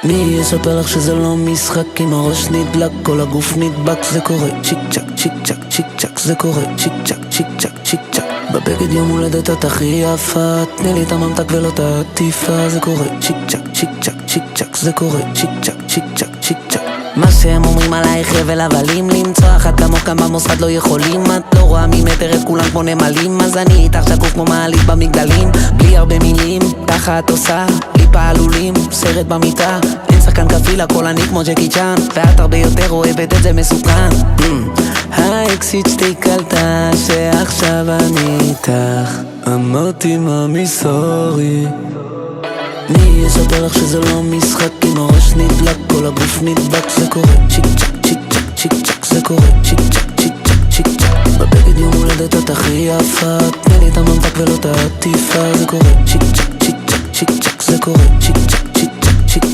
מי יספר לך שזה לא משחק? אם הראש נדלק, כל הגוף נדבק. זה קורה צ'יק צ'ק, צ'יק צ'ק, צ'יק צ'ק. זה קורה צ'יק צ'ק, צ'יק צ'ק, צ'יק צ'ק. בבגד יום הולדת את הכי יפה, תני לי את הממתק ולא את העטיפה. זה קורה צ'יק צ'ק, צ'יק צ'ק, צ'יק צ'ק. זה קורה צ'יק צ'ק, צ'יק צ'ק, צ'יק צ'ק. מה שהם אומרים עלייך הבל הבלים, למצוא אחת כמוך כאן במוסד לא יכולים. את לא רואה ממטר את כולם כמו נמלים, אז אני איתך שקוף כמו מעלית במגדלים. בלי הרבה מילים, ככה את עושה בלי פעלולים, סרט במיטה. אין שחקן כפיל, הכל אני כמו ג'קי צ'אן, ואת הרבה יותר אוהבת את זה מסוכן. האקסיט שתי קלטה שעכשיו אני איתך, אמרתי מאמי סורי. מי יספר לך שזה לא משחק? אם הראש נדלק, כל הגוף נדבק. זה קורה צ'יק צ'ק, צ'יק צ'ק, צ'יק צ'ק. זה קורה צ'יק צ'ק, צ'יק צ'ק, צ'יק צ'ק. בבגד יום הולדת את הכי יפה, תני לי את הממתק ולא את העטיפה. זה קורה צ'יק צ'ק, צ'יק צ'ק, צ'יק צ'ק. זה קורה צ'יק צ'ק, צ'יק צ'ק, צ'יק צ'ק.